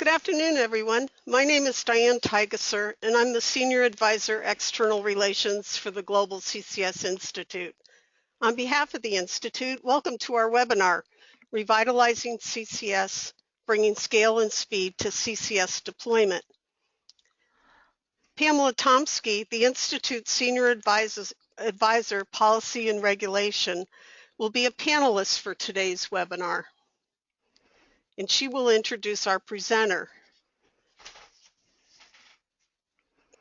Good afternoon, everyone. My name is Diane Tigesser, and I'm the Senior Advisor, External Relations for the Global CCS Institute. On behalf of the Institute, welcome to our webinar, Revitalizing CCS, Bringing Scale and Speed to CCS Deployment. Pamela Tomski, the Institute's Senior Advisor, Policy and Regulation, will be a panelist for today's webinar, and she will introduce our presenter.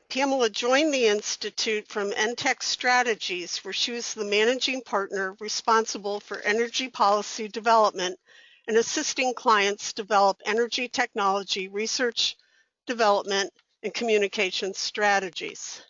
Pamela joined the Institute from NTech Strategies, where she was the managing partner responsible for energy policy development and assisting clients develop energy technology research, development, and communication strategies.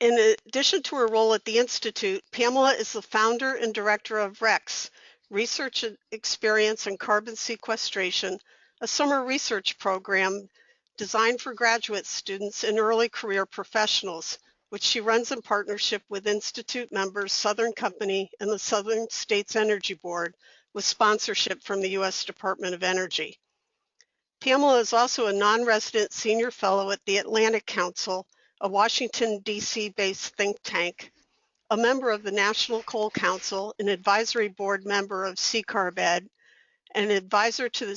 In addition to her role at the Institute, Pamela is the founder and director of REX, Research Experience in Carbon Sequestration, a summer research program designed for graduate students and early career professionals, which she runs in partnership with Institute members Southern Company and the Southern States Energy Board, with sponsorship from the U.S. Department of Energy. Pamela is also a non-resident senior fellow at the Atlantic Council, a Washington, D.C.-based think tank, a member of the National Coal Council, an advisory board member of CCARB-Ed, and an advisor to the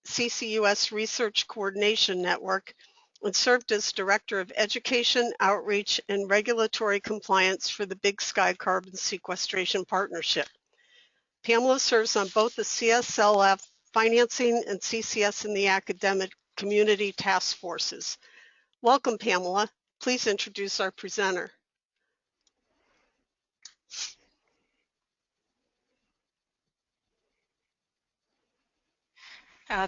CCUS Research Coordination Network, and served as Director of Education, Outreach, and Regulatory Compliance for the Big Sky Carbon Sequestration Partnership. Pamela serves on both the CSLF Financing and CCS in the Academic Community Task Forces. Welcome, Pamela. Please introduce our presenter.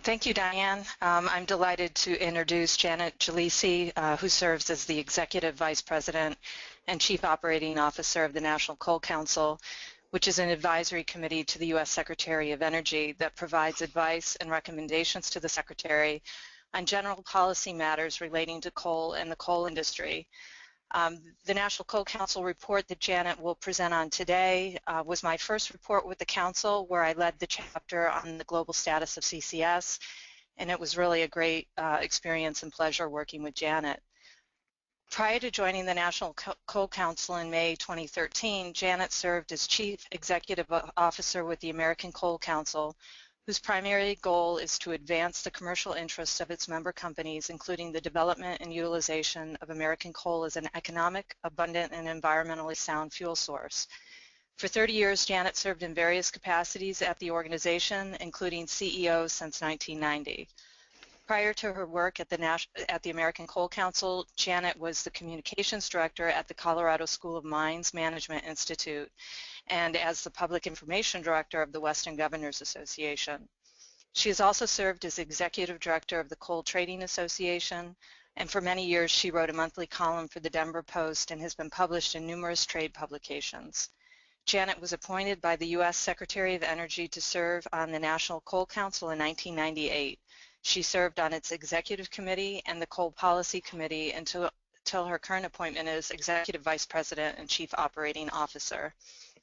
Thank you, Diane. I'm delighted to introduce Janet Gellici, who serves as the Executive Vice President and Chief Operating Officer of the National Coal Council, which is an advisory committee to the U.S. Secretary of Energy that provides advice and recommendations to the Secretary on general policy matters relating to coal and the coal industry. The National Coal Council report that Janet will present on today was my first report with the Council, where I led the chapter on the global status of CCS, and it was really a great experience and pleasure working with Janet. Prior to joining the National Coal Council in May 2013, Janet served as Chief Executive Officer with the American Coal Council, whose primary goal is to advance the commercial interests of its member companies, including the development and utilization of American coal as an economic, abundant, and environmentally sound fuel source. For 30 years, Janet served in various capacities at the organization, including CEO since 1990. Prior to her work at the American Coal Council, Janet was the Communications Director at the Colorado School of Mines Management Institute and as the Public Information Director of the Western Governors Association. She has also served as Executive Director of the Coal Trading Association, and for many years she wrote a monthly column for the Denver Post and has been published in numerous trade publications. Janet was appointed by the U.S. Secretary of Energy to serve on the National Coal Council in 1998. She served on its Executive Committee and the Coal Policy Committee until her current appointment as Executive Vice President and Chief Operating Officer.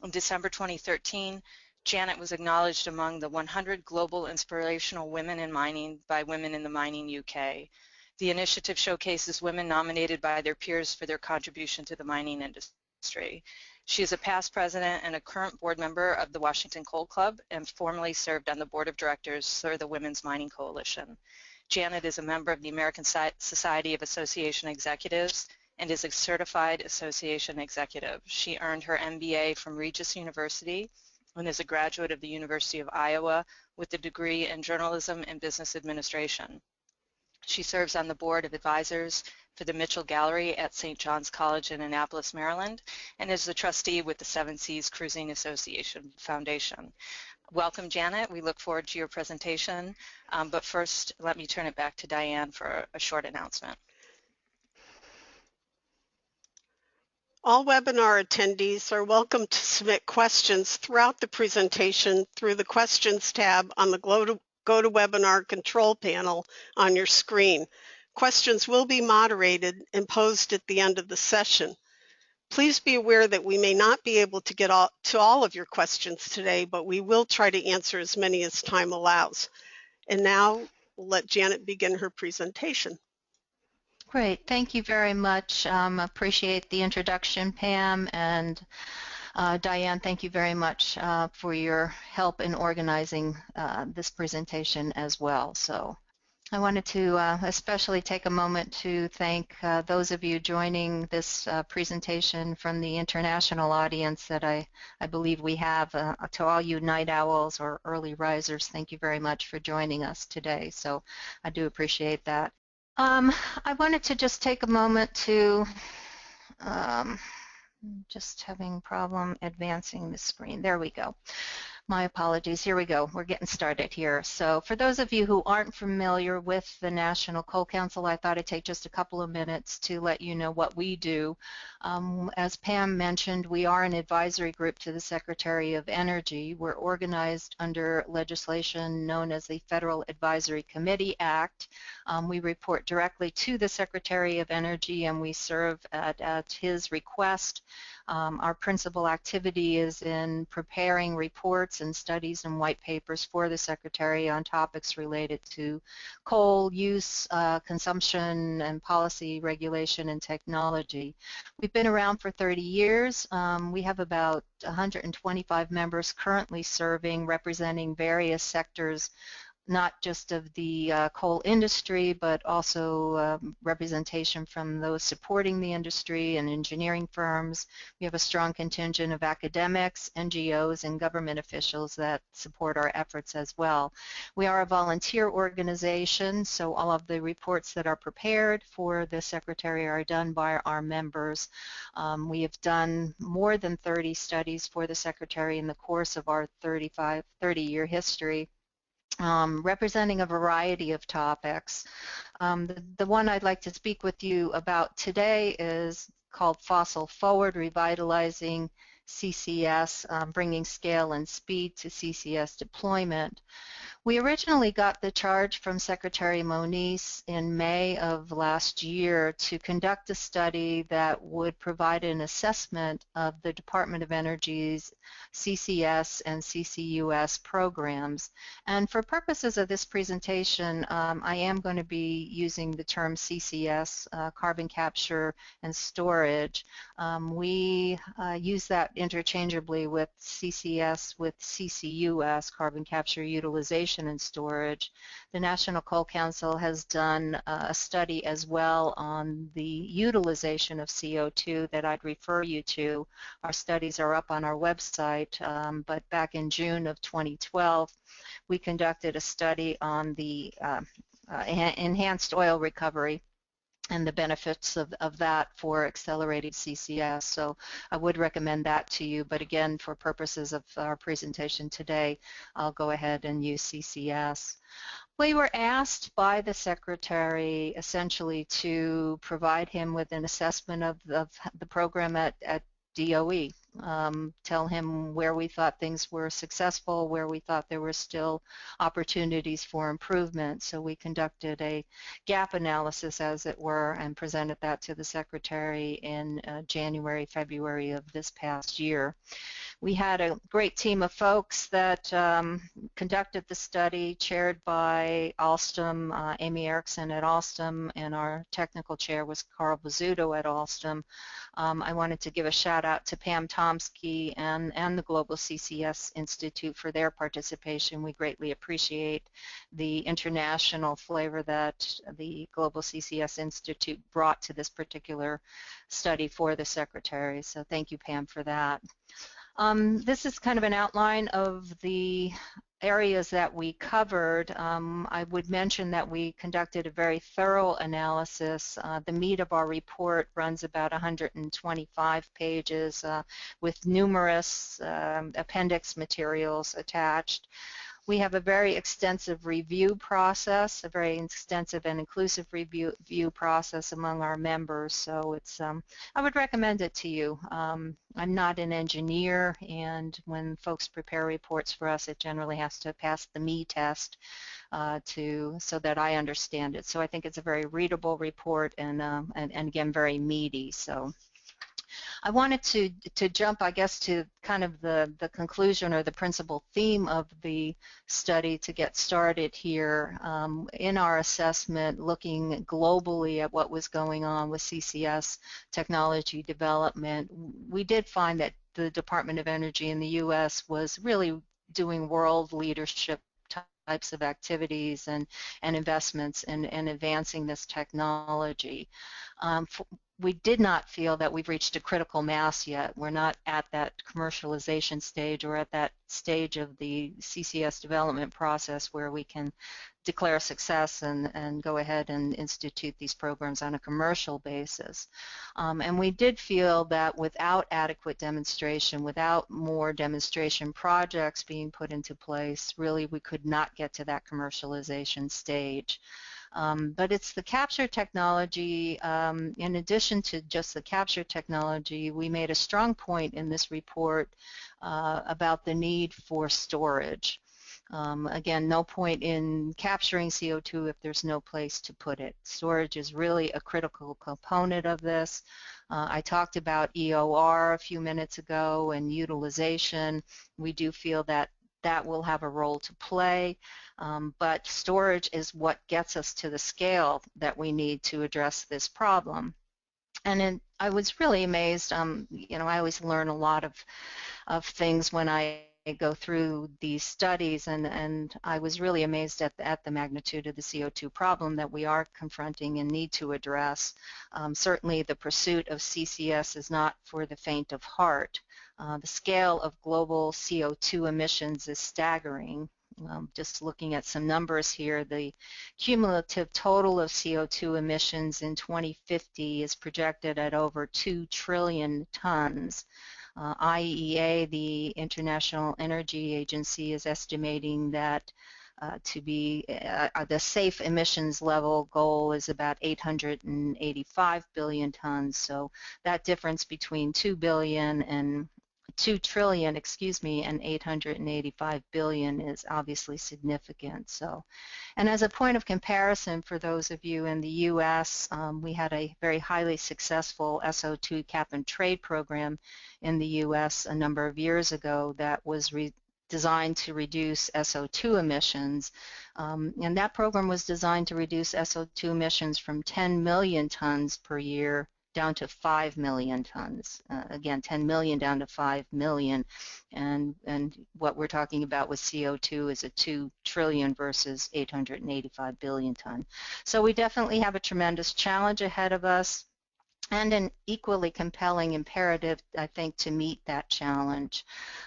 In December 2013, Janet was acknowledged among the 100 Global Inspirational Women in Mining by Women in the Mining UK. The initiative showcases women nominated by their peers for their contribution to the mining industry. She is a past president and a current board member of the Washington Coal Club and formerly served on the board of directors for the Women's Mining Coalition. Janet is a member of the American Society of Association Executives and is a certified association executive. She earned her MBA from Regis University and is a graduate of the University of Iowa with a degree in journalism and business administration. She serves on the board of advisors for the Mitchell Gallery at St. John's College in Annapolis, Maryland, and is the trustee with the Seven Seas Cruising Association Foundation. Welcome, Janet. We look forward to your presentation, but first let me turn it back to Diane for a short announcement. All webinar attendees are welcome to submit questions throughout the presentation through the Questions tab on the GoToWebinar control panel on your screen. Questions will be moderated and posed at the end of the session. Please be aware that we may not be able to get to all of your questions today, but we will try to answer as many as time allows. And now we'll let Janet begin her presentation. Great, thank you very much. Appreciate the introduction, Pam, and Diane, thank you very much for your help in organizing this presentation as well. So I wanted to especially take a moment to thank those of you joining this presentation from the international audience that I believe we have. To all you night owls or early risers, thank you very much for joining us today. So I do appreciate that. I wanted to just take a moment to just having problem advancing the screen. There we go. My apologies. Here we go. We're getting started here. So for those of you who aren't familiar with the National Coal Council, I thought I'd take just a couple of minutes to let you know what we do. As Pam mentioned, we are an advisory group to the Secretary of Energy. We're organized under legislation known as the Federal Advisory Committee Act. We report directly to the Secretary of Energy, and we serve at his request. Our principal activity is in preparing reports and studies and white papers for the Secretary on topics related to coal use, consumption, and policy regulation and technology. We've been around for 30 years. We have about 125 members currently serving, representing various sectors, not just of the coal industry, but also representation from those supporting the industry and engineering firms. We have a strong contingent of academics, NGOs, and government officials that support our efforts as well. We are a volunteer organization, so all of the reports that are prepared for the Secretary are done by our members. We have done more than 30 studies for the Secretary in the course of our 30-year history. Representing a variety of topics. The one I'd like to speak with you about today is called Fossil Forward, Revitalizing CCS, Bringing Scale and Speed to CCS Deployment. We originally got the charge from Secretary Moniz in May of last year to conduct a study that would provide an assessment of the Department of Energy's CCS and CCUS programs. And for purposes of this presentation, I am going to be using the term CCS, carbon capture and storage. We use that interchangeably with CCS with CCUS, carbon capture utilization and storage. The National Coal Council has done a study as well on the utilization of CO2 that I'd refer you to. Our studies are up on our website, but back in June of 2012, we conducted a study on the enhanced oil recovery and the benefits of that for accelerated CCS. So I would recommend that to you, but again, for purposes of our presentation today, I'll go ahead and use CCS. We were asked by the Secretary essentially to provide him with an assessment of the program at DOE, tell him where we thought things were successful, where we thought there were still opportunities for improvement. So we conducted a gap analysis, as it were, and presented that to the Secretary in January, February of this past year. We had a great team of folks that conducted the study, chaired by Alstom, Amy Erickson at Alstom, and our technical chair was Carl Bizzuto at Alstom. I wanted to give a shout out to Pam Tomski and the Global CCS Institute for their participation. We greatly appreciate the international flavor that the Global CCS Institute brought to this particular study for the Secretary. So thank you, Pam, for that. This is kind of an outline of the areas that we covered. I would mention that we conducted a very thorough analysis. The meat of our report runs about 125 pages with numerous appendix materials attached. We have a very extensive review process, a very extensive and inclusive review process among our members, so it's, I would recommend it to you. I'm not an engineer, and when folks prepare reports for us, it generally has to pass the me test so that I understand it. So I think it's a very readable report and again, very meaty. So I wanted to jump, I guess, to kind of the conclusion or the principal theme of the study to get started here. In our assessment, looking globally at what was going on with CCS technology development, we did find that the Department of Energy in the U.S. was really doing world leadership types of activities and investments in advancing this technology. We did not feel that we've reached a critical mass yet. We're not at that commercialization stage or at that stage of the CCS development process where we can declare success and go ahead and institute these programs on a commercial basis. And we did feel that without adequate demonstration, without more demonstration projects being put into place, really we could not get to that commercialization stage. But it's the capture technology. In addition to just the capture technology, we made a strong point in this report about the need for storage. Again, no point in capturing CO2 if there's no place to put it. Storage is really a critical component of this. I talked about EOR a few minutes ago and utilization. We do feel that that will have a role to play, but storage is what gets us to the scale that we need to address this problem. And I was really amazed. You know, I always learn a lot of things when I go through these studies, and I was really amazed at the magnitude of the CO2 problem that we are confronting and need to address. Certainly the pursuit of CCS is not for the faint of heart. The scale of global CO2 emissions is staggering. Just looking at some numbers here, the cumulative total of CO2 emissions in 2050 is projected at over 2 trillion tons. IEA, the International Energy Agency, is estimating that to be the safe emissions level goal is about 885 billion tons. So that difference between 2 trillion, and 885 billion is obviously significant. So, and as a point of comparison for those of you in the U.S., we had a very highly successful SO2 cap and trade program in the U.S. a number of years ago that was designed to reduce SO2 emissions. And that program was designed to reduce SO2 emissions from 10 million tons per year down to 5 million tons. Again, 10 million down to 5 million. And what we're talking about with CO2 is a 2 trillion versus 885 billion ton. So we definitely have a tremendous challenge ahead of us and an equally compelling imperative, I think, to meet that challenge.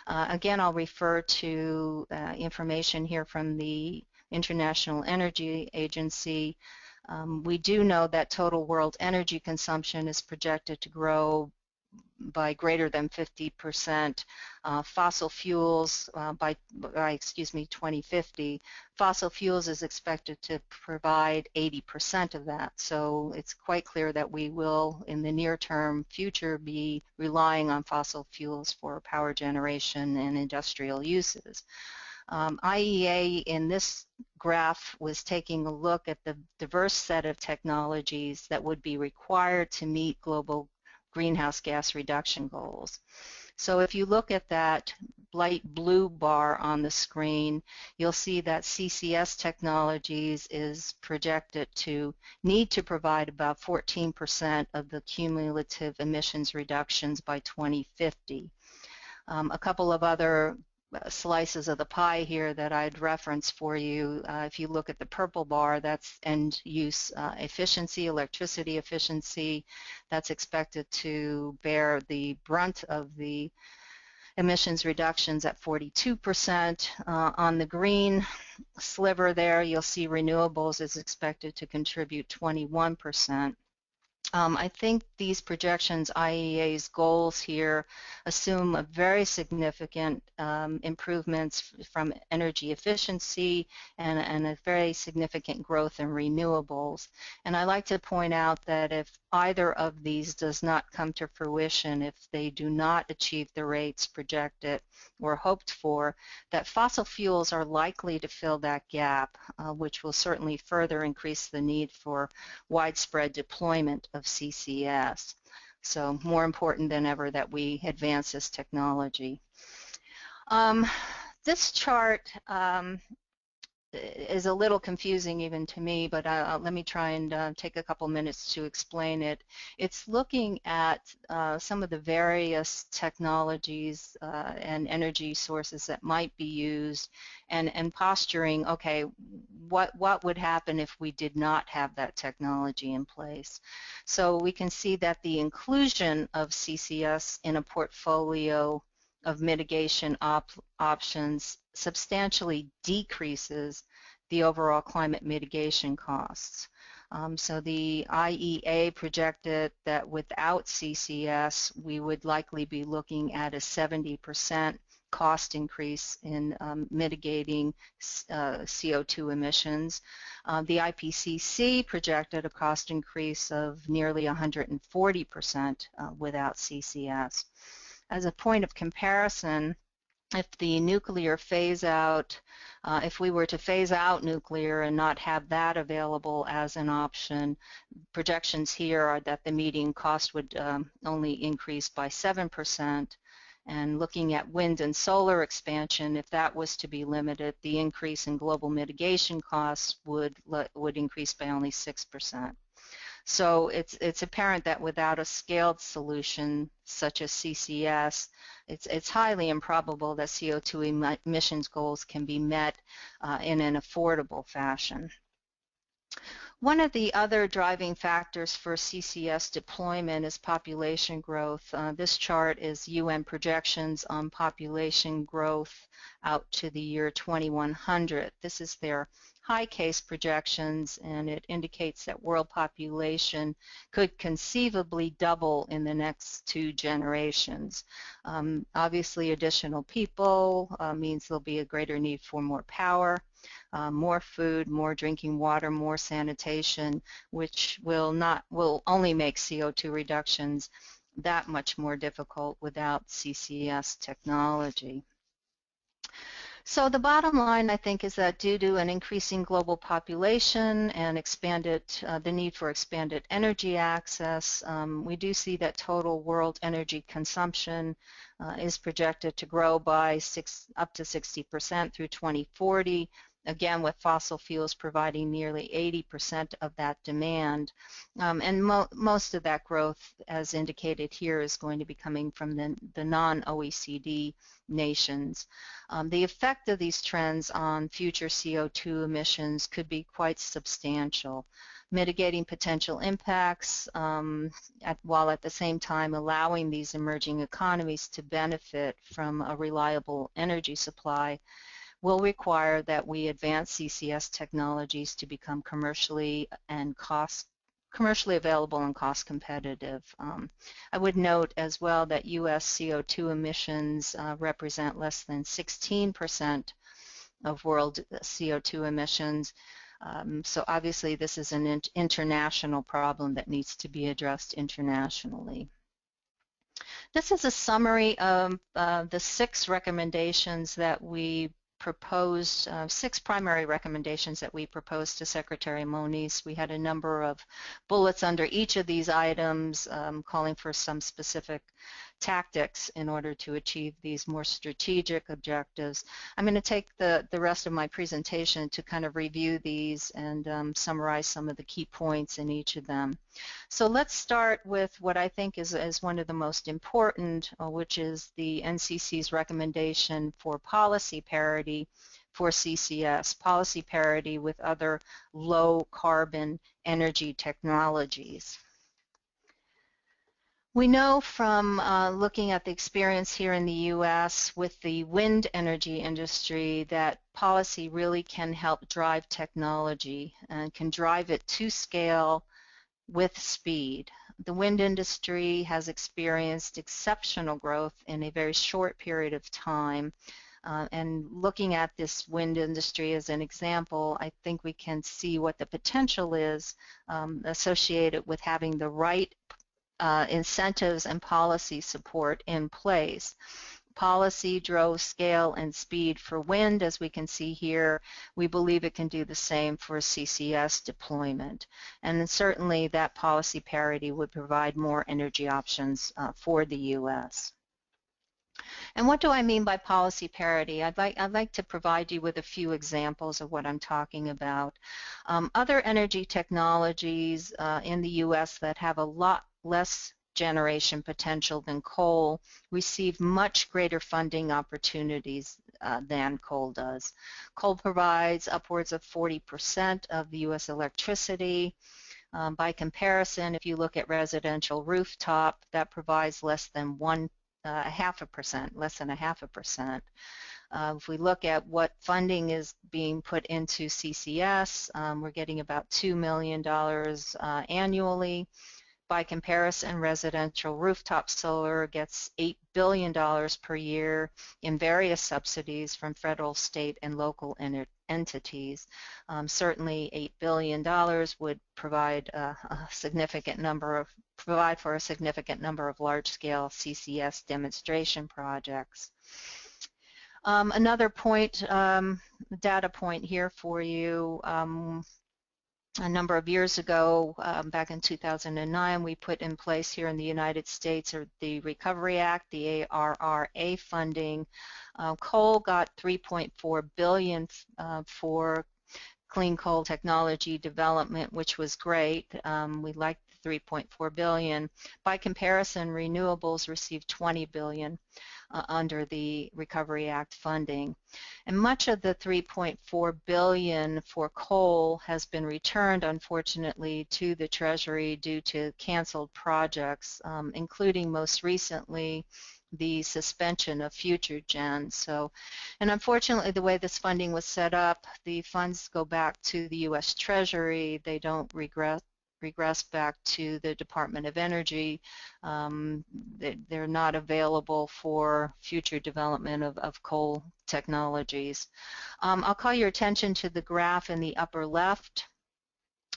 Again, I'll refer to information here from the International Energy Agency. We do know that total world energy consumption is projected to grow by greater than 50%. Fossil fuels by 2050, fossil fuels is expected to provide 80% of that. So it's quite clear that we will, in the near-term future, be relying on fossil fuels for power generation and industrial uses. IEA in this graph was taking a look at the diverse set of technologies that would be required to meet global greenhouse gas reduction goals. So if you look at that light blue bar on the screen, you'll see that CCS technologies is projected to need to provide about 14% of the cumulative emissions reductions by 2050. A couple of other slices of the pie here that I'd reference for you. If you look at the purple bar, that's end use efficiency, electricity efficiency. That's expected to bear the brunt of the emissions reductions at 42%. On the green sliver there, you'll see renewables is expected to contribute 21%. I think these projections, IEA's goals here, assume a very significant improvements from energy efficiency and a very significant growth in renewables. And I like to point out that if either of these does not come to fruition, if they do not achieve the rates projected or hoped for, that fossil fuels are likely to fill that gap, which will certainly further increase the need for widespread deployment of CCS. So more important than ever that we advance this technology. This chart is a little confusing even to me, but let me try and take a couple minutes to explain it. It's looking at some of the various technologies and energy sources that might be used and posturing, okay, what would happen if we did not have that technology in place? So we can see that the inclusion of CCS in a portfolio of mitigation options substantially decreases the overall climate mitigation costs. So the IEA projected that without CCS, we would likely be looking at a 70% cost increase in mitigating CO2 emissions. The IPCC projected a cost increase of nearly 140% without CCS. As a point of comparison, if the nuclear phase out, if we were to phase out nuclear and not have that available as an option, projections here are that the median cost would only increase by 7%. And looking at wind and solar expansion, if that was to be limited, the increase in global mitigation costs would increase by only 6%. So it's apparent that without a scaled solution such as CCS, it's highly improbable that CO2 emissions goals can be met in an affordable fashion. One of the other driving factors for CCS deployment is population growth. This chart is UN projections on population growth out to the year 2100. This is their high case projections, and it indicates that world population could conceivably double in the next 2 generations. Obviously, additional people means there'll be a greater need for more power, more food, more drinking water, more sanitation, which will only make CO2 reductions that much more difficult without CCS technology. So the bottom line, I think, is that due to an increasing global population and the need for expanded energy access, we do see that total world energy consumption is projected to grow by up to 60% through 2040. Again, with fossil fuels providing nearly 80% of that demand. And most of that growth, as indicated here, is going to be coming from the non-OECD nations. The effect of these trends on future CO2 emissions could be quite substantial, mitigating potential impacts while at the same time allowing these emerging economies to benefit from a reliable energy supply will require that we advance CCS technologies to become commercially available and cost competitive. I would note as well that U.S. CO2 emissions represent less than 16% of world CO2 emissions. So obviously this is an international problem that needs to be addressed internationally. This is a summary of the 6 recommendations that we proposed, 6 primary recommendations that we proposed to Secretary Moniz. We had a number of bullets under each of these items calling for some specific tactics in order to achieve these more strategic objectives. I'm going to take the rest of my presentation to kind of review these and summarize some of the key points in each of them. So let's start with what I think is one of the most important, which is the NCC's recommendation for policy parity for CCS, policy parity with other low carbon energy technologies. We know from looking at the experience here in the U.S. with the wind energy industry that policy really can help drive technology and can drive it to scale with speed. The wind industry has experienced exceptional growth in a very short period of time. And looking at this wind industry as an example, I think we can see what the potential is associated with having the right incentives and policy support in place. Policy drove scale and speed for wind, as we can see here. We believe it can do the same for CCS deployment. And certainly that policy parity would provide more energy options for the U.S. And what do I mean by policy parity? I'd like to provide you with a few examples of what I'm talking about. Other energy technologies in the U.S. that have a lot less generation potential than coal receive much greater funding opportunities than coal does. Coal provides upwards of 40% of the U.S. electricity. By comparison, if you look at residential rooftop, that provides less than 0.5%, less than 0.5%. If we look at what funding is being put into CCS, we're getting about $2 million annually. By comparison, residential rooftop solar gets $8 billion per year in various subsidies from federal, state, and local entities. Certainly $8 billion would provide for a significant number of large-scale CCS demonstration projects. Another point, data point here for you. A number of years ago, back in 2009, we put in place here in the United States the Recovery Act, the ARRA funding. Coal got $3.4 billion for clean coal technology development, which was great. We liked the $3.4 billion. By comparison, renewables received $20 billion under the Recovery Act funding. And much of the $3.4 billion for coal has been returned, unfortunately, to the Treasury due to canceled projects, including most recently the suspension of FutureGen. So, and unfortunately, the way this funding was set up, the funds go back to the U.S. Treasury. They don't regress back to the Department of Energy. They're not available for future development of coal technologies. I'll call your attention to the graph in the upper left,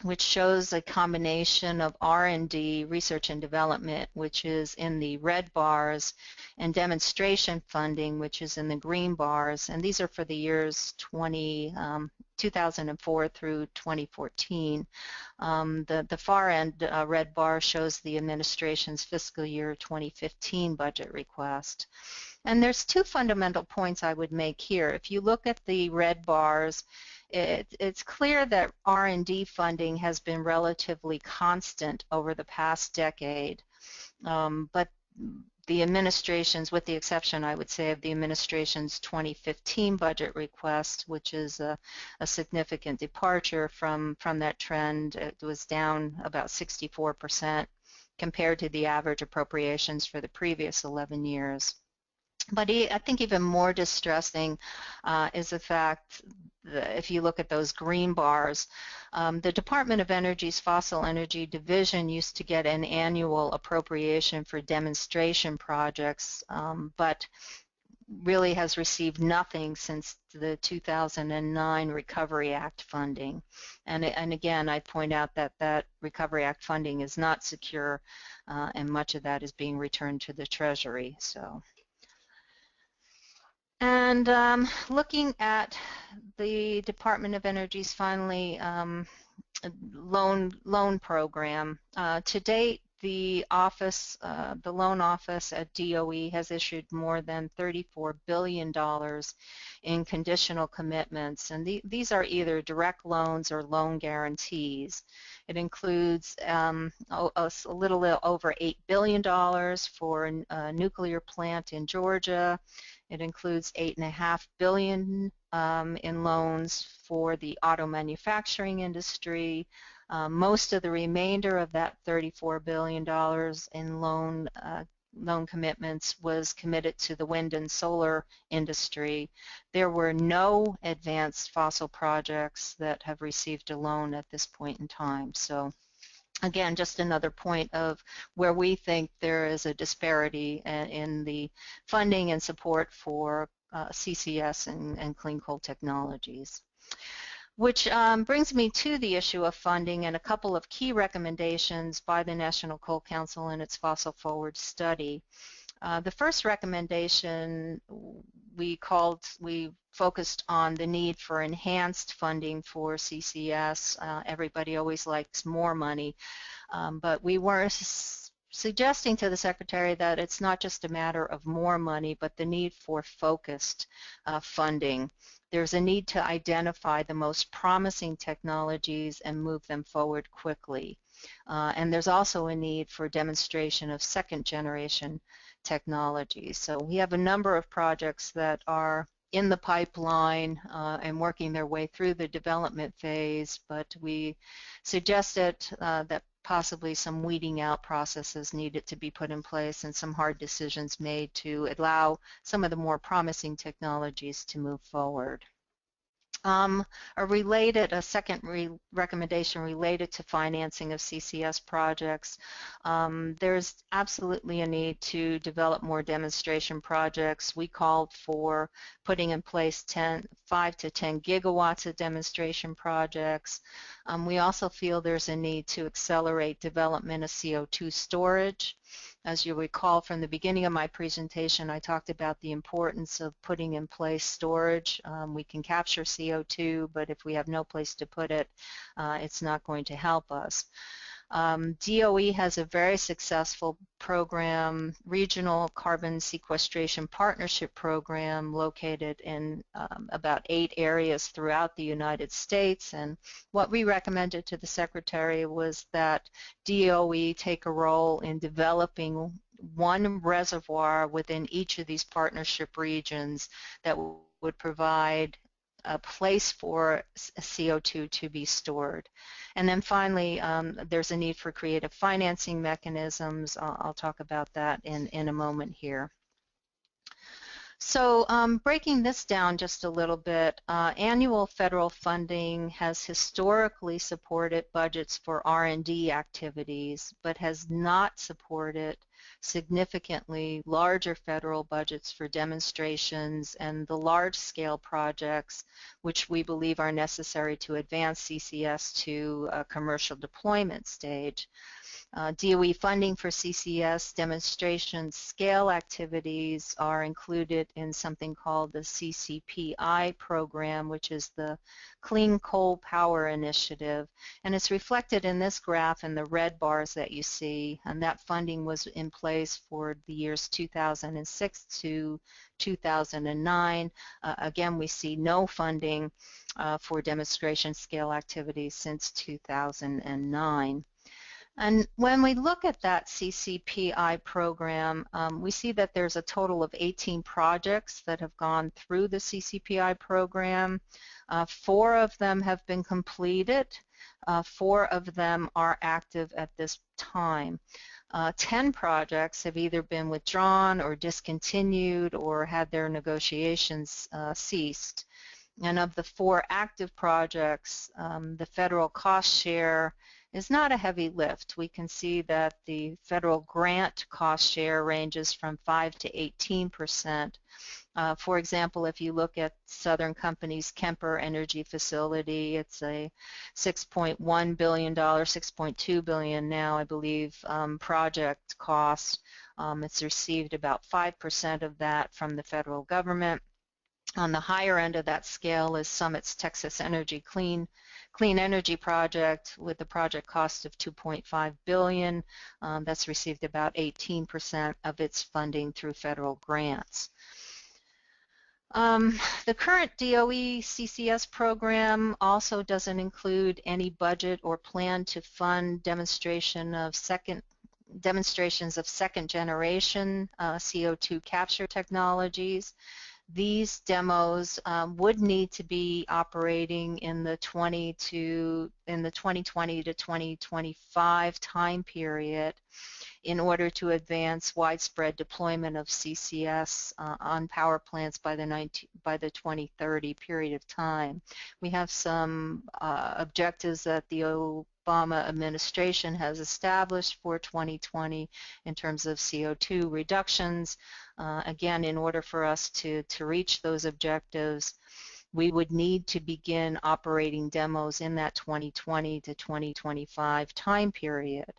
which shows a combination of R&D, research and development, which is in the red bars, and demonstration funding, which is in the green bars. And these are for the years 2004 through 2014. The far end red bar shows the administration's fiscal year 2015 budget request. And there's two fundamental points I would make here. If you look at the red bars, it's clear that R&D funding has been relatively constant over the past decade, but the administration's, with the exception, I would say, of the administration's 2015 budget request, which is a significant departure from that trend. It was down about 64% compared to the average appropriations for the previous 11 years. But I think even more distressing is the fact that if you look at those green bars, the Department of Energy's Fossil Energy Division used to get an annual appropriation for demonstration projects, but really has received nothing since the 2009 Recovery Act funding. And again, I'd point out that that Recovery Act funding is not secure, and much of that is being returned to the Treasury. So. And looking at the Department of Energy's finally loan program, to date the loan office at DOE has issued more than $34 billion in conditional commitments, and these are either direct loans or loan guarantees. It includes a little over $8 billion for a nuclear plant in Georgia. It includes $8.5 billion in loans for the auto manufacturing industry. Most of the remainder of that $34 billion in loan commitments was committed to the wind and solar industry. There were no advanced fossil projects that have received a loan at this point in time. So again, just another point of where we think there is a disparity in the funding and support for CCS and clean coal technologies. Which brings me to the issue of funding and a couple of key recommendations by the National Coal Council in its Fossil Forward study. The first recommendation we focused on the need for enhanced funding for CCS. Everybody always likes more money, but we were suggesting to the Secretary that it's not just a matter of more money, but the need for focused funding. There's a need to identify the most promising technologies and move them forward quickly. And there's also a need for demonstration of second-generation technologies. So we have a number of projects that are in the pipeline and working their way through the development phase, but we suggested that possibly some weeding out processes needed to be put in place and some hard decisions made to allow some of the more promising technologies to move forward. A second recommendation related to financing of CCS projects. There's absolutely a need to develop more demonstration projects. We called for putting in place 5 to 10 gigawatts of demonstration projects. We also feel there's a need to accelerate development of CO2 storage. As you recall from the beginning of my presentation, I talked about the importance of putting in place storage. We can capture CO2, but if we have no place to put it, it's not going to help us. DOE has a very successful program, Regional Carbon Sequestration Partnership Program, located in about 8 areas throughout the United States. And what we recommended to the Secretary was that DOE take a role in developing one reservoir within each of these partnership regions that would provide a place for CO2 to be stored. And then finally, there's a need for creative financing mechanisms. I'll talk about that in a moment here. So breaking this down just a little bit, annual federal funding has historically supported budgets for R&D activities, but has not supported significantly larger federal budgets for demonstrations and the large-scale projects which we believe are necessary to advance CCS to a commercial deployment stage. DOE funding for CCS demonstration scale activities are included in something called the I Program, which is the Clean Coal Power Initiative. And it's reflected in this graph in the red bars that you see. And that funding was in place for the years 2006 to 2009. Again, we see no funding for demonstration scale activities since 2009. And when we look at that I program, we see that there's a total of 18 projects that have gone through the I program. 4 of them have been completed. 4 of them are active at this time. 10 projects have either been withdrawn or discontinued or had their negotiations ceased. And of the 4 active projects, the federal cost share is not a heavy lift. We can see that the federal grant cost share ranges from 5 to 18%. For example, if you look at Southern Company's Kemper Energy Facility, it's a $6.1 billion, $6.2 billion now, I believe, project cost. It's received about 5% of that from the federal government. On the higher end of that scale is Summit's Texas Energy Clean Energy Project with a project cost of $2.5 billion. That's received about 18% of its funding through federal grants. The current DOE CCS program also doesn't include any budget or plan to fund demonstrations of second generation CO2 capture technologies. These demos would need to be operating in the 2020 to 2025 time period in order to advance widespread deployment of CCS on power plants by the 2030 period of time. We have some objectives that the Obama administration has established for 2020 in terms of CO2 reductions. Again, in order for us to reach those objectives, we would need to begin operating demos in that 2020 to 2025 time period.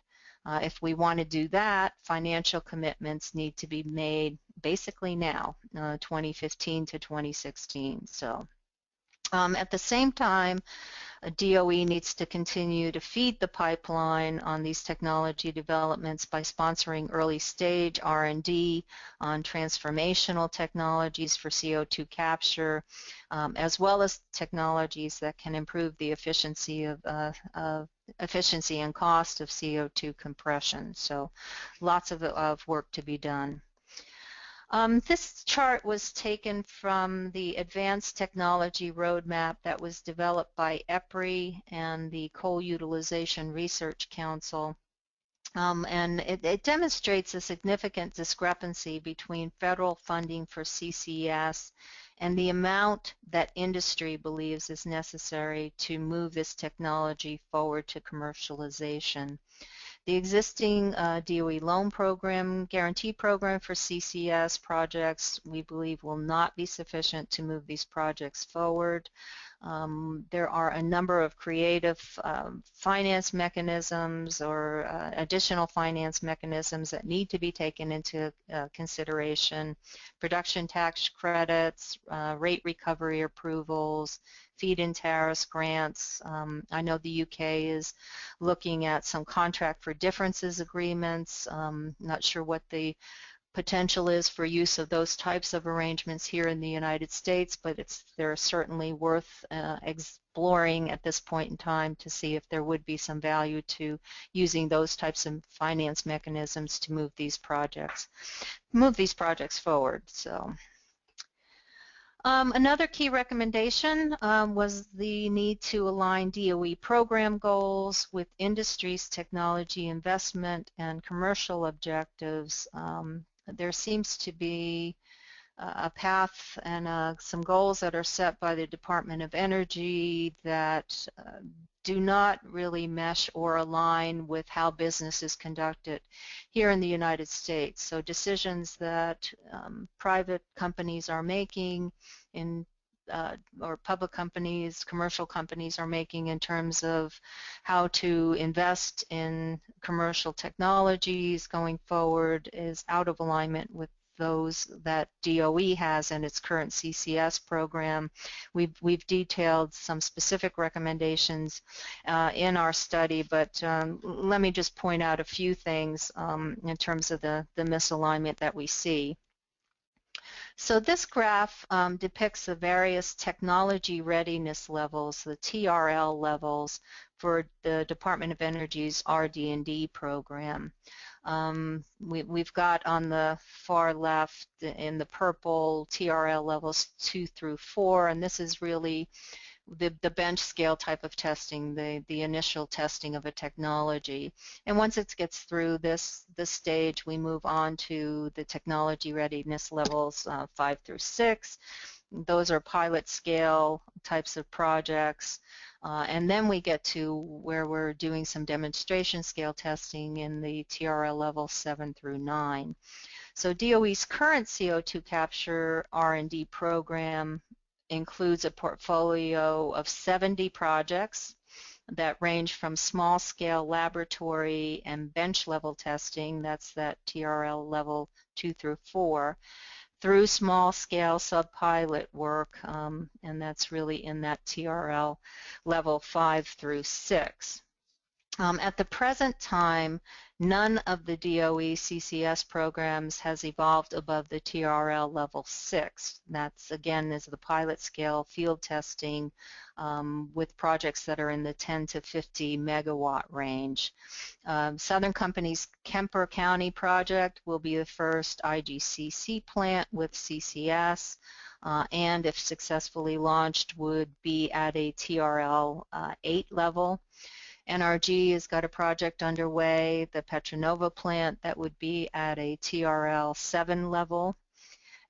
If we want to do that, financial commitments need to be made basically now, 2015 to 2016. So at the same time, DOE needs to continue to feed the pipeline on these technology developments by sponsoring early stage R&D on transformational technologies for CO2 capture, as well as technologies that can improve the efficiency and cost of CO2 compression. So lots of work to be done. This chart was taken from the Advanced Technology Roadmap that was developed by EPRI and the Coal Utilization Research Council. And it demonstrates a significant discrepancy between federal funding for CCS and the amount that industry believes is necessary to move this technology forward to commercialization. The existing DOE Loan Program, guarantee program for CCS projects, we believe will not be sufficient to move these projects forward. There are a number of creative finance mechanisms or additional finance mechanisms that need to be taken into consideration. Production tax credits, rate recovery approvals, feed-in tariffs, grants. I know the UK is looking at some contract for differences agreements. Not sure what the potential is for use of those types of arrangements here in the United States, but they're certainly worth exploring at this point in time to see if there would be some value to using those types of finance mechanisms to move these projects forward. So. Another key recommendation was the need to align DOE program goals with industry's technology investment and commercial objectives. There seems to be a path and some goals that are set by the Department of Energy that do not really mesh or align with how business is conducted here in the United States. So decisions that private companies are making or public companies, commercial companies are making in terms of how to invest in commercial technologies going forward is out of alignment with those that DOE has in its current CCS program. We've detailed some specific recommendations in our study, but let me just point out a few things in terms of the misalignment that we see. So this graph depicts the various technology readiness levels, the TRL levels, for the Department of Energy's RD&D program. We've got on the far left in the purple TRL levels 2 through 4, and this is really the bench scale type of testing, the initial testing of a technology. And once it gets through this stage, we move on to the technology readiness levels 5 through 6. Those are pilot scale types of projects. And then we get to where we're doing some demonstration scale testing in the TRL level 7 through 9. So DOE's current CO2 capture R&D program includes a portfolio of 70 projects that range from small-scale laboratory and bench-level testing, that's that TRL level 2 through 4, through small-scale sub-pilot work, and that's really in that TRL level 5 through 6. At the present time, none of the DOE CCS programs has evolved above the TRL level 6. That's, again, is the pilot scale field testing with projects that are in the 10 to 50 megawatt range. Southern Company's Kemper County project will be the first IGCC plant with CCS. And if successfully launched, would be at a TRL 8 level. NRG has got a project underway, the Petronova plant, that would be at a TRL 7 level.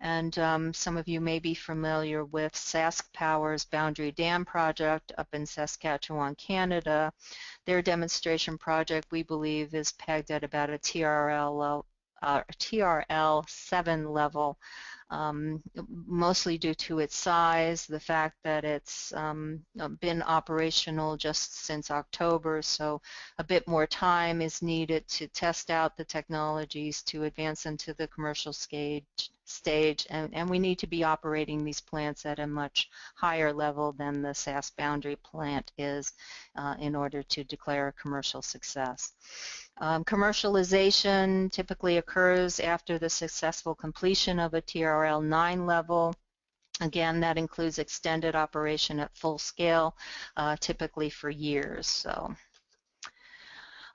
And some of you may be familiar with Sask Power's Boundary Dam project up in Saskatchewan, Canada. Their demonstration project, we believe, is pegged at about a TRL 7 level. mostly due to its size, the fact that it's been operational just since October, so a bit more time is needed to test out the technologies to advance into the commercial stage, and we need to be operating these plants at a much higher level than the SAS boundary plant is in order to declare a commercial success. Commercialization typically occurs after the successful completion of a TRL 9 level. Again, that includes extended operation at full scale, typically for years. So.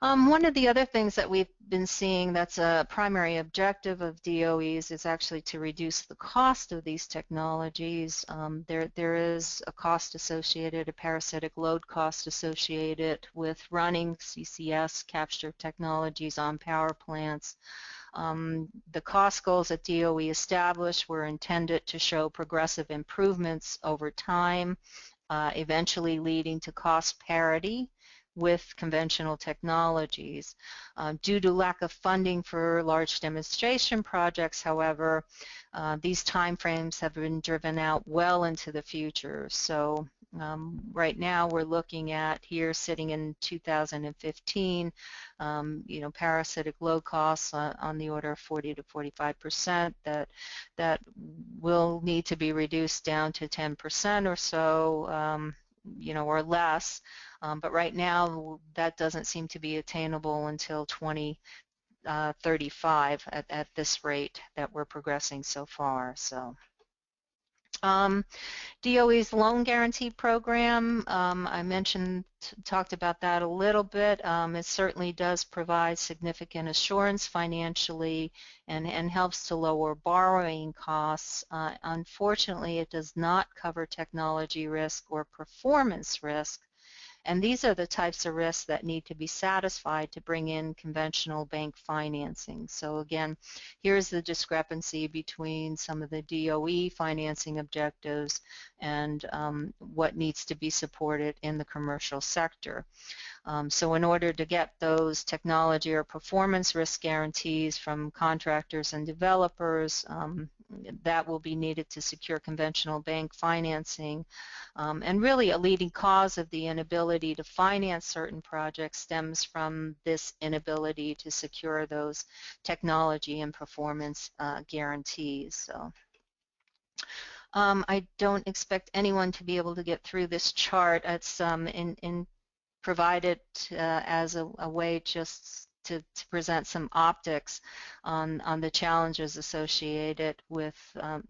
One of the other things that we've been seeing that's a primary objective of DOEs is actually to reduce the cost of these technologies. There is a cost associated, a parasitic load cost associated with running CCS capture technologies on power plants. The cost goals that DOE established were intended to show progressive improvements over time, eventually leading to cost parity with conventional technologies. Due to lack of funding for large demonstration projects, however, these timeframes have been driven out well into the future. So right now we're looking at here sitting in 2015, parasitic load costs on the order of 40 to 45% that will need to be reduced down to 10% or so, or less. But right now, that doesn't seem to be attainable until 2035 at this rate that we're progressing so far. So, DOE's loan guarantee program, I talked about that a little bit. It certainly does provide significant assurance financially and helps to lower borrowing costs. Unfortunately, it does not cover technology risk or performance risk. And these are the types of risks that need to be satisfied to bring in conventional bank financing. So again, here's the discrepancy between some of the DOE financing objectives and what needs to be supported in the commercial sector. So in order to get those technology or performance risk guarantees from contractors and developers, that will be needed to secure conventional bank financing. And really a leading cause of the inability to finance certain projects stems from this inability to secure those technology and performance guarantees. So. I don't expect anyone to be able to get through this chart. It's provided as a way just to present some optics on the challenges associated with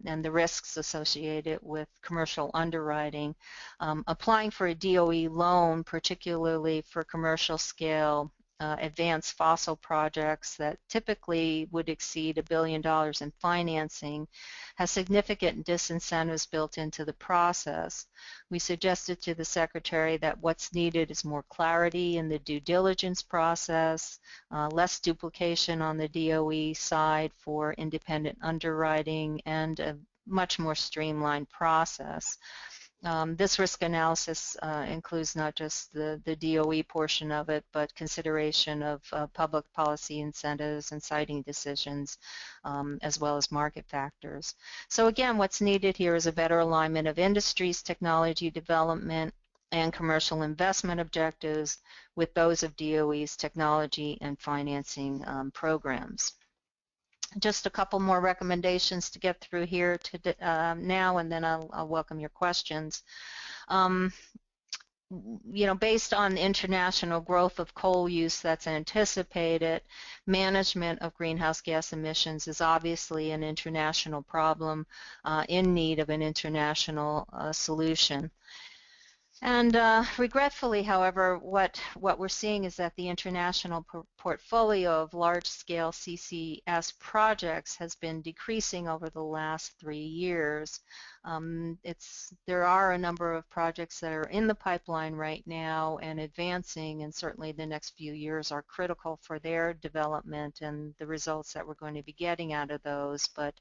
and the risks associated with commercial underwriting. Applying for a DOE loan, particularly for commercial scale advanced fossil projects that typically would exceed $1 billion in financing, has significant disincentives built into the process. We suggested to the Secretary that what's needed is more clarity in the due diligence process, less duplication on the DOE side for independent underwriting, and a much more streamlined process. This risk analysis includes not just the DOE portion of it, but consideration of public policy incentives and siting decisions, as well as market factors. So again, what's needed here is a better alignment of industry's technology development and commercial investment objectives with those of DOE's technology and financing programs. Just a couple more recommendations to get through here now, and then I'll welcome your questions. Based on international growth of coal use that's anticipated, management of greenhouse gas emissions is obviously an international problem in need of an international solution. And regretfully, however, what we're seeing is that the international portfolio of large-scale CCS projects has been decreasing over the last 3 years. There are a number of projects that are in the pipeline right now and advancing, and certainly the next few years are critical for their development and the results that we're going to be getting out of those. But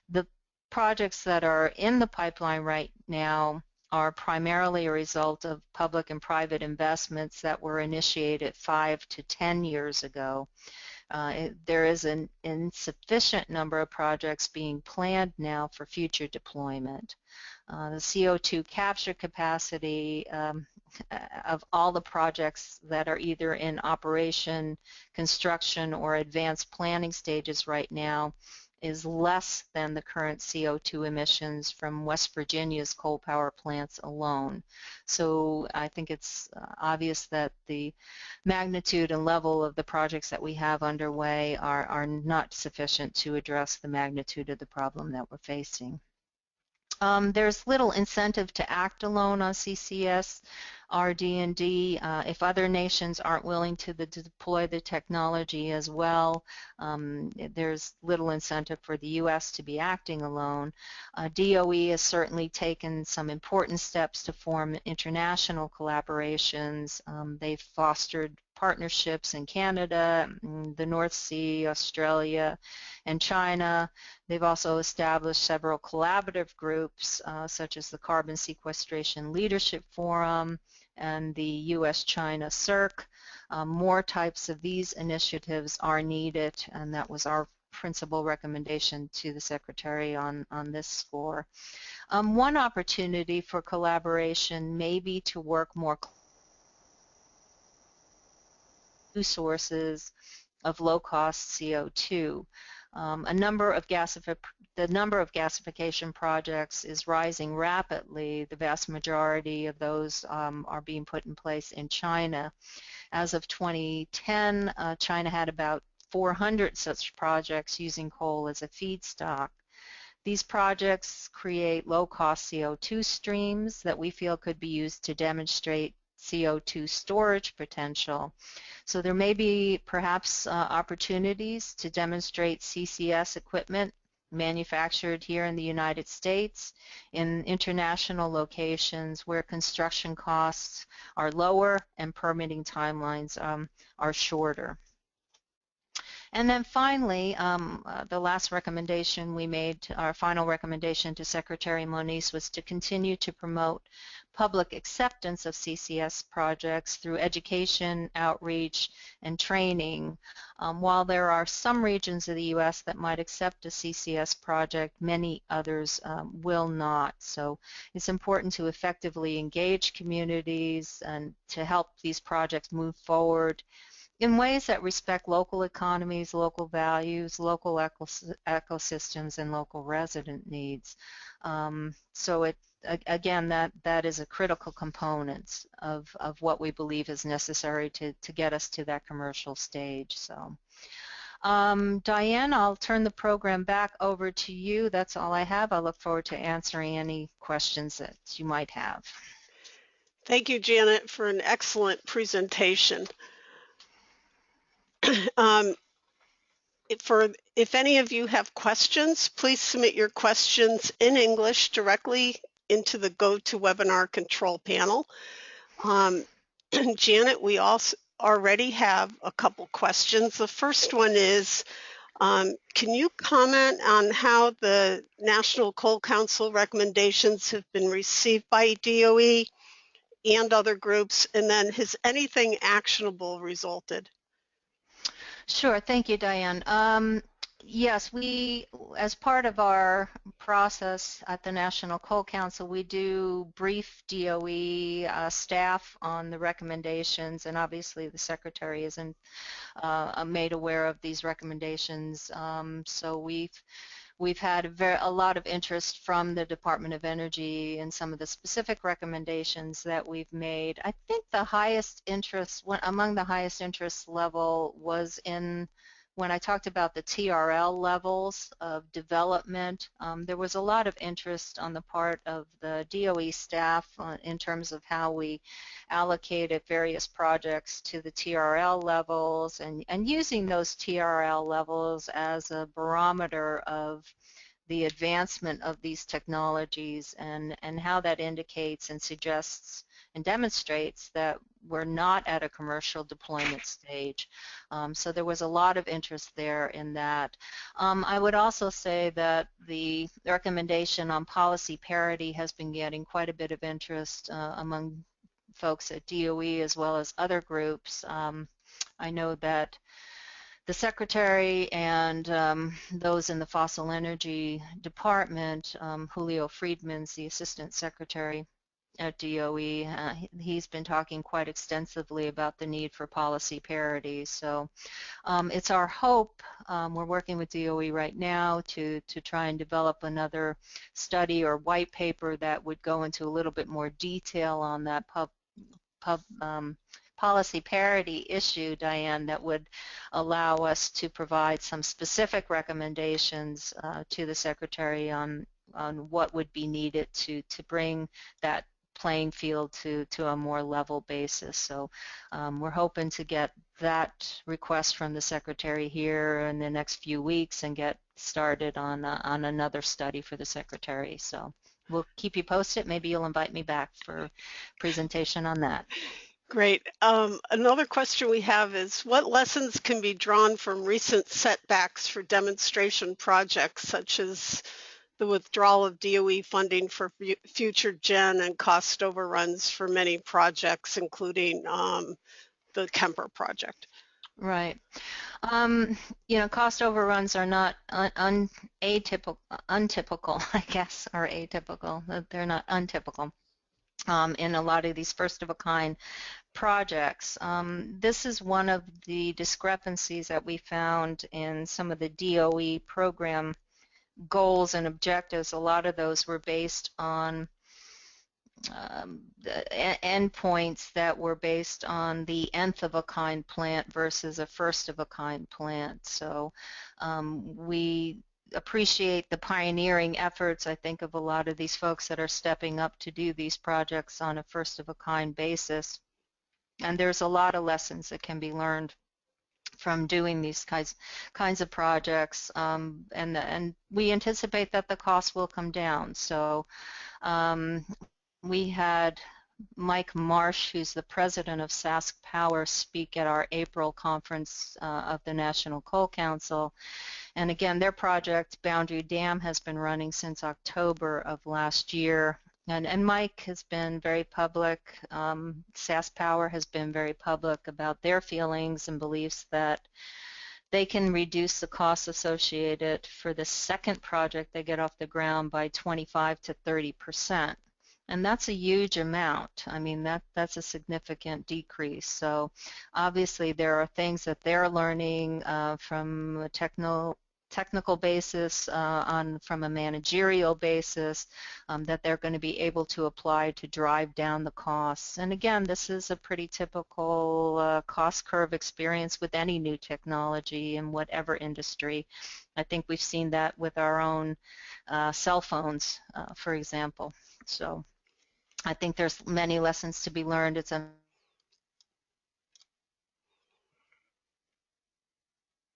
the projects that are in the pipeline right now are primarily a result of public and private investments that were initiated 5 to 10 years ago. There is an insufficient number of projects being planned now for future deployment. The CO2 capture capacity of all the projects that are either in operation, construction, or advanced planning stages right now is less than the current CO2 emissions from West Virginia's coal power plants alone. So I think it's obvious that the magnitude and level of the projects that we have underway are not sufficient to address the magnitude of the problem that we're facing. There's little incentive to act alone on CCS, RD&D. If other nations aren't willing to deploy the technology as well, there's little incentive for the U.S. to be acting alone. DOE has certainly taken some important steps to form international collaborations. They've fostered partnerships in Canada, the North Sea, Australia, and China. They've also established several collaborative groups, such as the Carbon Sequestration Leadership Forum and the U.S.-China CERC. More types of these initiatives are needed, and that was our principal recommendation to the Secretary on this score. One opportunity for collaboration may be to work more sources of low-cost CO2. The number of gasification projects is rising rapidly. The vast majority of those are being put in place in China. As of 2010, China had about 400 such projects using coal as a feedstock. These projects create low-cost CO2 streams that we feel could be used to demonstrate CO2 storage potential. So there may be perhaps opportunities to demonstrate CCS equipment manufactured here in the United States in international locations where construction costs are lower and permitting timelines are shorter. And then finally, the last recommendation we made, our final recommendation to Secretary Moniz, was to continue to promote public acceptance of CCS projects through education, outreach, and training. While there are some regions of the U.S. that might accept a CCS project, many others will not. So it's important to effectively engage communities and to help these projects move forward in ways that respect local economies, local values, local ecosystems, and local resident needs. So again, that is a critical component of what we believe is necessary to get us to that commercial stage. So, Diane, I'll turn the program back over to you. That's all I have. I look forward to answering any questions that you might have. Thank you, Janet, for an excellent presentation. If any of you have questions, please submit your questions in English directly into the GoToWebinar control panel. Janet, we also already have a couple questions. The first one is, can you comment on how the National Coal Council recommendations have been received by DOE and other groups, and then has anything actionable resulted? Sure, thank you, Diane. Yes, as part of our process at the National Coal Council, we do brief DOE staff on the recommendations, and obviously the Secretary isn't made aware of these recommendations. So we've had a lot of interest from the Department of Energy in some of the specific recommendations that we've made. I think the highest interest, among the highest interest level, was in when I talked about the TRL levels of development. There was a lot of interest on the part of the DOE staff in terms of how we allocated various projects to the TRL levels and using those TRL levels as a barometer of the advancement of these technologies and how that indicates and suggests and demonstrates that we're not at a commercial deployment stage. So there was a lot of interest there in that. I would also say that the recommendation on policy parity has been getting quite a bit of interest among folks at DOE as well as other groups. I know that the Secretary and those in the Fossil Energy Department, Julio Friedman's the Assistant Secretary at DOE. He's been talking quite extensively about the need for policy parity. So it's our hope, we're working with DOE right now to try and develop another study or white paper that would go into a little bit more detail on that policy parity issue, Diane, that would allow us to provide some specific recommendations to the Secretary on what would be needed to bring that playing field to a more level basis. So we're hoping to get that request from the Secretary here in the next few weeks and get started on another study for the Secretary. So we'll keep you posted. Maybe you'll invite me back for a presentation on that. Great. Another question we have is, what lessons can be drawn from recent setbacks for demonstration projects, such as the withdrawal of DOE funding for future gen and cost overruns for many projects, including the Kemper project? Right. Cost overruns are not untypical, I guess, or atypical. They're not untypical in a lot of these first-of-a-kind projects. This is one of the discrepancies that we found in some of the DOE program goals and objectives. A lot of those were based on endpoints that were based on the nth of a kind plant versus a first of a kind plant. So we appreciate the pioneering efforts, I think, of a lot of these folks that are stepping up to do these projects on a first of a kind basis. And there's a lot of lessons that can be learned from doing these kinds of projects, and we anticipate that the costs will come down. So we had Mike Marsh, who's the president of Sask Power, speak at our April conference of the National Coal Council. And again, their project, Boundary Dam, has been running since October of last year. And Mike has been very public, Sask Power has been very public about their feelings and beliefs that they can reduce the costs associated for the second project they get off the ground by 25 to 30%. And that's a huge amount. I mean, that's a significant decrease. So obviously there are things that they're learning from a technical basis, from a managerial basis, that they're going to be able to apply to drive down the costs. And again, this is a pretty typical cost curve experience with any new technology in whatever industry. I think we've seen that with our own cell phones, for example. So I think there's many lessons to be learned. It's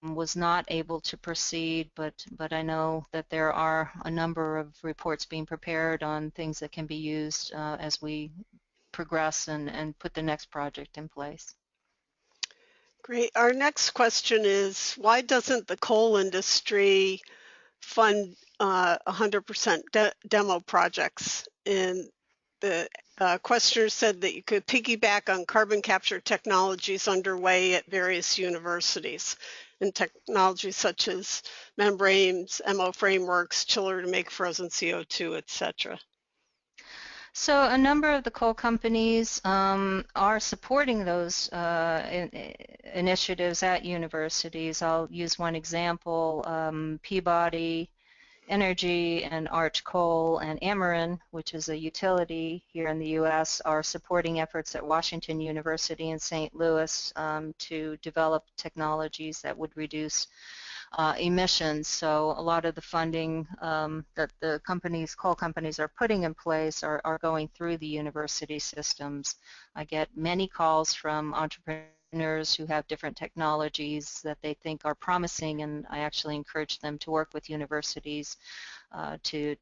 was not able to proceed, but I know that there are a number of reports being prepared on things that can be used as we progress and put the next project in place. Great. Our next question is, why doesn't the coal industry fund 100% demo projects? And the questioner said that you could piggyback on carbon capture technologies underway at various universities, and technologies such as membranes, MO frameworks, chiller to make frozen CO2, etc. So a number of the coal companies are supporting those initiatives at universities. I'll use one example. Peabody Energy and Arch Coal and Ameren, which is a utility here in the U.S., are supporting efforts at Washington University in St. Louis to develop technologies that would reduce emissions. So a lot of the funding that the coal companies are putting in place are going through the university systems. I get many calls from entrepreneurs who have different technologies that they think are promising, and I actually encourage them to work with universities to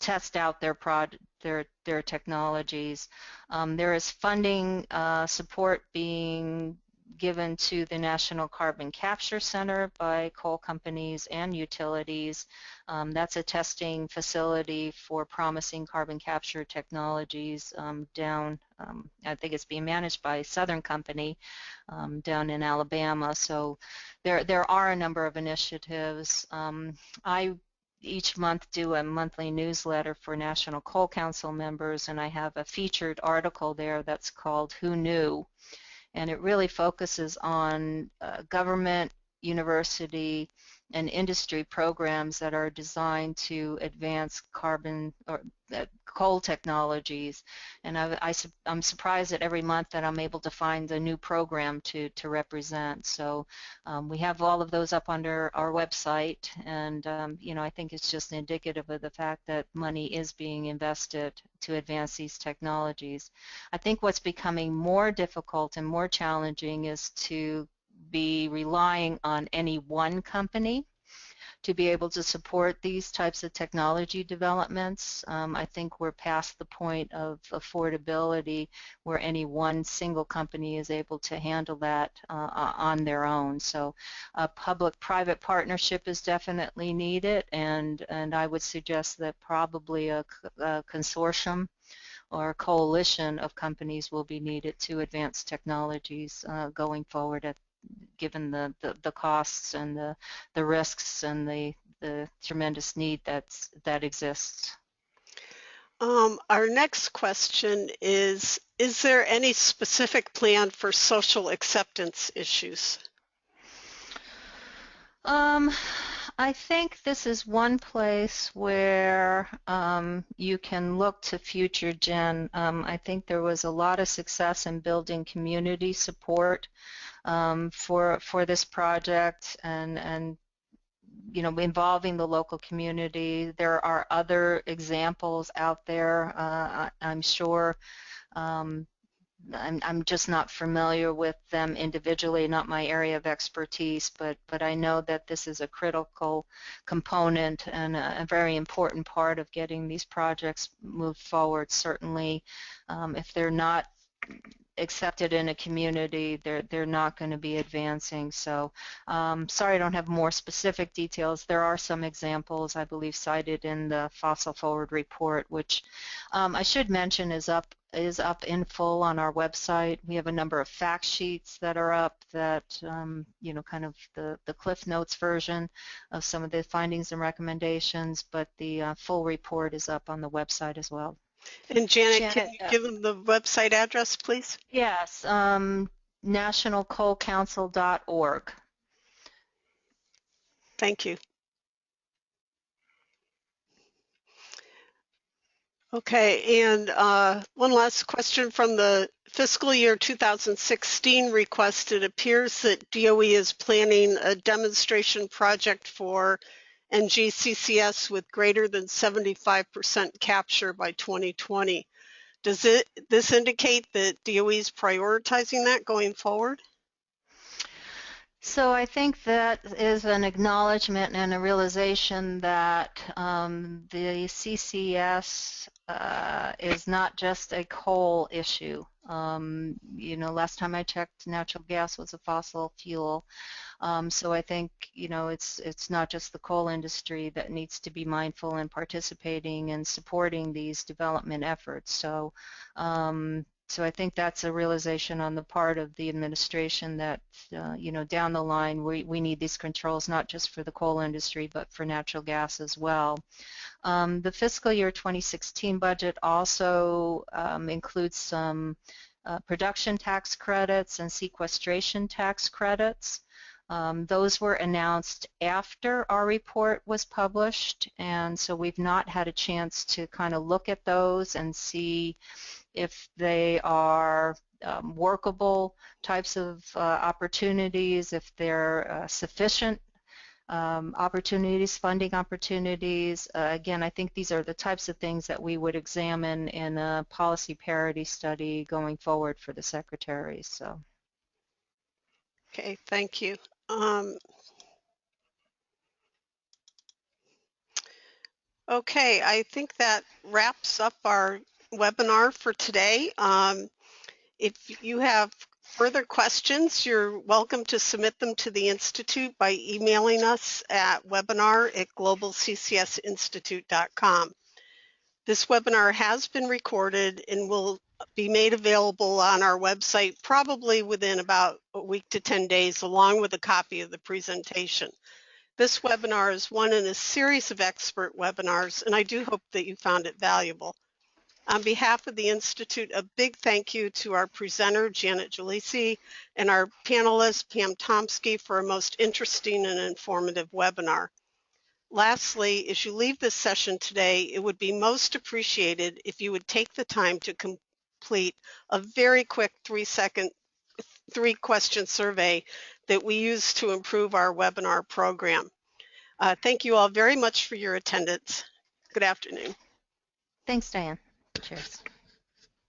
test out their technologies. There is funding support being given to the National Carbon Capture Center by coal companies and utilities. That's a testing facility for promising carbon capture technologies down, I think it's being managed by Southern Company down in Alabama. So there are a number of initiatives. I each month do a monthly newsletter for National Coal Council members, and I have a featured article there that's called Who Knew? And it really focuses on government, university, and industry programs that are designed to advance carbon or coal technologies. And I'm surprised that every month that I'm able to find a new program to represent. So we have all of those up under our website, and you know, I think it's just indicative of the fact that money is being invested to advance these technologies. I think what's becoming more difficult and more challenging is to be relying on any one company to be able to support these types of technology developments. I think we're past the point of affordability where any one single company is able to handle that on their own. So a public-private partnership is definitely needed, and I would suggest that probably a consortium or a coalition of companies will be needed to advance technologies going forward, given the costs and the risks and the tremendous need that exists. Our next question is there any specific plan for social acceptance issues? I think this is one place where you can look to future gen. I think there was a lot of success in building community support for this project, and you know, involving the local community. There are other examples out there, I'm sure. I'm just not familiar with them individually, not my area of expertise, but I know that this is a critical component and a very important part of getting these projects moved forward. Certainly, if they're not accepted in a community, they're not going to be advancing. So sorry I don't have more specific details. There are some examples, I believe, cited in the Fossil Forward report, which I should mention is up in full on our website. We have a number of fact sheets that are up that, you know, kind of the Cliff Notes version of some of the findings and recommendations, but the full report is up on the website as well. And Janet, can you give them the website address, please? Yes, nationalcoalcouncil.org. Thank you. Okay, and one last question from the fiscal year 2016 request. It appears that DOE is planning a demonstration project for NGCCS with greater than 75% capture by 2020. Does this indicate that DOE is prioritizing that going forward? So I think that is an acknowledgement and a realization that the CCS is not just a coal issue. You know, last time I checked, natural gas was a fossil fuel. So I think, you know, it's not just the coal industry that needs to be mindful and participating and supporting these development efforts. So so I think that's a realization on the part of the administration that, you know, down the line we need these controls not just for the coal industry but for natural gas as well. The fiscal year 2016 budget also includes some production tax credits and sequestration tax credits. Those were announced after our report was published, and so we've not had a chance to kind of look at those and see if they are workable types of opportunities, if they're sufficient opportunities, funding opportunities. Again, I think these are the types of things that we would examine in a policy parity study going forward for the secretaries. So. Okay, thank you. Okay, I think that wraps up our webinar for today. If you have further questions, you're welcome to submit them to the Institute by emailing us at webinar@globalccsinstitute.com. This webinar has been recorded and will be made available on our website probably within about a week to 10 days, along with a copy of the presentation. This webinar is one in a series of expert webinars, and I do hope that you found it valuable. On behalf of the Institute, a big thank you to our presenter, Janet Gellici, and our panelist, Pam Tomski, for a most interesting and informative webinar. Lastly, as you leave this session today, it would be most appreciated if you would take the time to complete a very quick 3-question survey that we use to improve our webinar program. Thank you all very much for your attendance. Good afternoon. Thanks, Diane. Cheers.